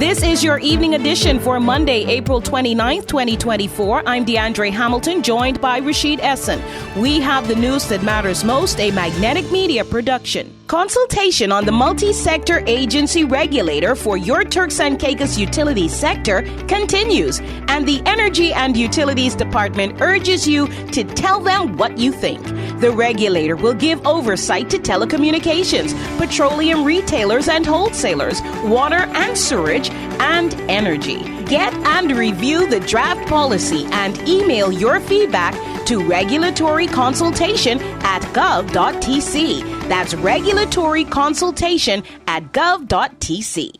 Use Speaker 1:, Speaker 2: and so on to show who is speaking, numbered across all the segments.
Speaker 1: This is your evening edition for Monday, April 29th, 2024. I'm Deandrea Hamilton, joined by Rashaed Esson. We have the news that matters most, a Magnetic Media production. Consultation on the multi-sector agency regulator for your Turks and Caicos utility sector continues, and the Energy and Utilities Department urges you to tell them what you think. The regulator will give oversight to telecommunications, petroleum retailers and wholesalers, water and sewerage, and energy. Get and review the draft policy and email your feedback to regulatoryconsultation@gov.tc. That's regulatoryconsultation@gov.tc.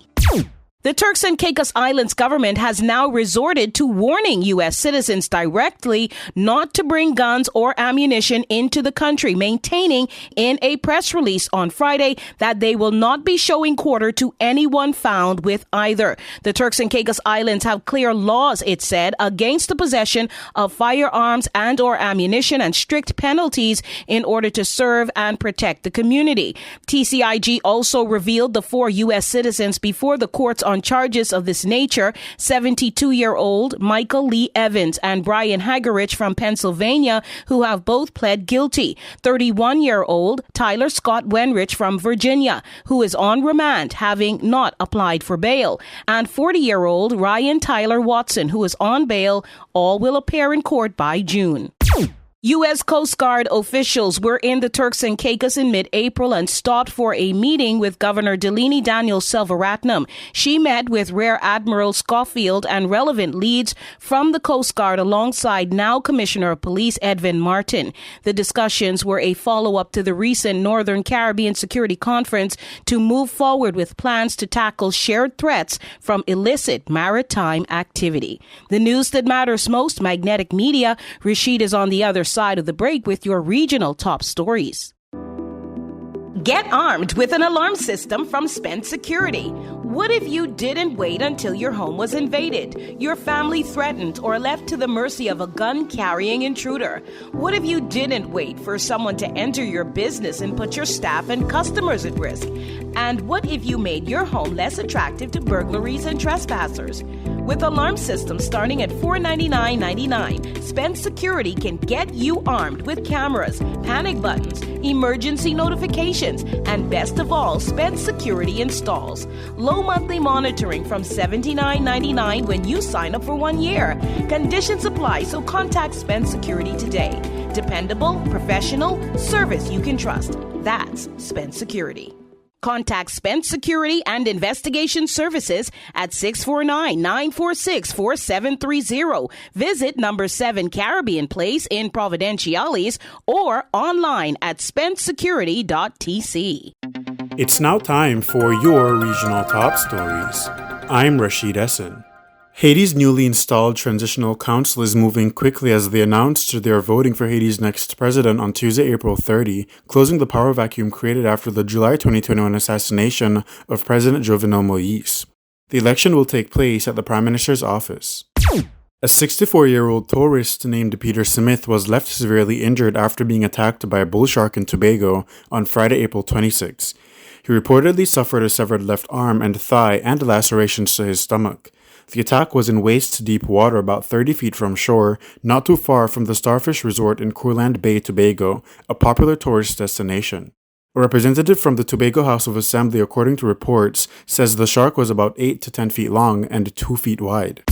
Speaker 1: The Turks and Caicos Islands government has now resorted to warning U.S. citizens directly not to bring guns or ammunition into the country, maintaining in a press release on Friday that they will not be showing quarter to anyone found with either. The Turks and Caicos Islands have clear laws, it said, against the possession of firearms and or ammunition and strict penalties in order to serve and protect the community. TCIG also revealed the 4 U.S. citizens before the courts on charges of this nature: 72-year-old Michael Lee Evans and Brian Hagerich from Pennsylvania, who have both pled guilty. 31-year-old Tyler Scott Wenrich from Virginia, who is on remand, having not applied for bail. And 40-year-old Ryan Tyler Watson, who is on bail. All will appear in court by June. U.S. Coast Guard officials were in the Turks and Caicos in mid-April and stopped for a meeting with Governor Delini Daniels Selvaratnam. She met with Rear Admiral Schofield and relevant leads from the Coast Guard alongside now Commissioner of Police Edwin Martin. The discussions were a follow-up to the recent Northern Caribbean Security Conference to move forward with plans to tackle shared threats from illicit maritime activity. The news that matters most, Magnetic Media. Rashaed is on the other side of the break with your regional top stories. Get armed with an alarm system from Spence Security. What if you didn't wait until your home was invaded, your family threatened, or left to the mercy of a gun-carrying intruder? What if you didn't wait for someone to enter your business and put your staff and customers at risk? And what if you made your home less attractive to burglaries and trespassers? With alarm systems starting at $499.99, Spence Security can get you armed with cameras, panic buttons, emergency notifications, and best of all, Spence Security installs low monthly monitoring from $79.99 when you sign up for 1 year. Conditions apply, so contact Spence Security today. Dependable, professional, service you can trust. That's Spence Security. Contact Spence Security and Investigation Services at 649-946-4730. Visit number 7 Caribbean Place in Providenciales or online at spencesecurity.tc.
Speaker 2: It's now time for your regional top stories. I'm Rashaed Esson. Haiti's newly installed Transitional Council is moving quickly as they announced they are voting for Haiti's next president on Tuesday, April 30, closing the power vacuum created after the July 2021 assassination of President Jovenel Moïse. The election will take place at the Prime Minister's office. A 64-year-old tourist named Peter Smith was left severely injured after being attacked by a bull shark in Tobago on Friday, April 26. He reportedly suffered a severed left arm and thigh and lacerations to his stomach. The attack was in waist-deep water about 30 feet from shore, not too far from the Starfish Resort in Courland Bay, Tobago, a popular tourist destination. A representative from the Tobago House of Assembly, according to reports, says the shark was about 8 to 10 feet long and 2 feet wide.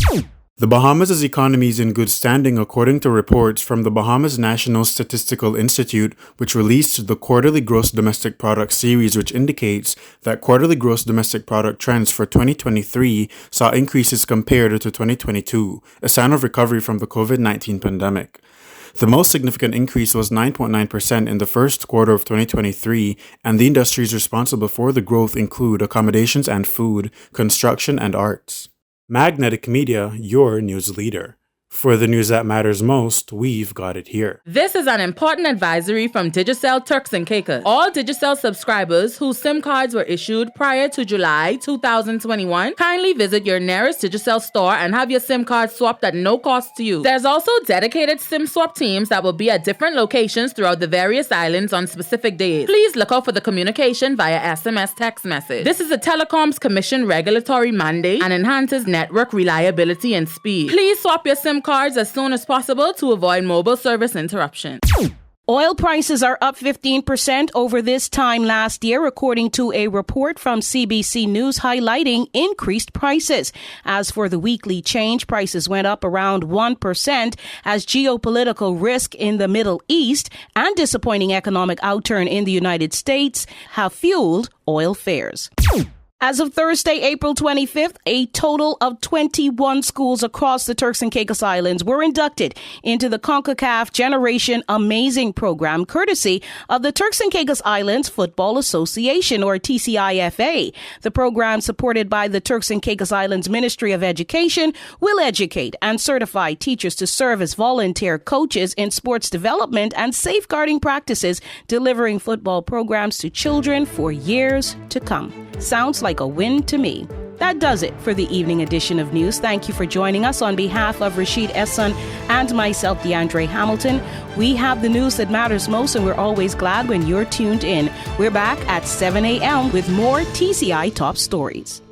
Speaker 2: The Bahamas' economy is in good standing according to reports from the Bahamas National Statistical Institute, which released the Quarterly Gross Domestic Product series, which indicates that quarterly gross domestic product trends for 2023 saw increases compared to 2022, a sign of recovery from the COVID-19 pandemic. The most significant increase was 9.9% in the first quarter of 2023, and the industries responsible for the growth include accommodations and food, construction, and arts. Magnetic Media, your news leader. For the news that matters most, we've got it here.
Speaker 3: This is an important advisory from Digicel Turks and Caicos. All Digicel subscribers whose SIM cards were issued prior to July 2021, kindly visit your nearest Digicel store and have your SIM card swapped at no cost to you. There's also dedicated SIM swap teams that will be at different locations throughout the various islands on specific days. Please look out for the communication via SMS text message. This is a Telecoms Commission regulatory mandate and enhances network reliability and speed. Please swap your SIM cards as soon as possible to avoid mobile service interruption.
Speaker 1: Oil prices are up 15% over this time last year, according to a report from CBC News highlighting increased prices. As for the weekly change, prices went up around 1% as geopolitical risk in the Middle East and disappointing economic outturn in the United States have fueled oil fares. As of Thursday, April 25th, a total of 21 schools across the Turks and Caicos Islands were inducted into the CONCACAF Generation Amazing program, courtesy of the Turks and Caicos Islands Football Association, or TCIFA. The program, supported by the Turks and Caicos Islands Ministry of Education, will educate and certify teachers to serve as volunteer coaches in sports development and safeguarding practices, delivering football programs to children for years to come. Sounds like a win to me. That does it for the evening edition of news. Thank you for joining us. On behalf of Rashaed, Esson, and myself, Deandrea Hamilton, we have the news that matters most, and we're always glad when you're tuned in. We're back at 7 a.m. with more TCI Top Stories.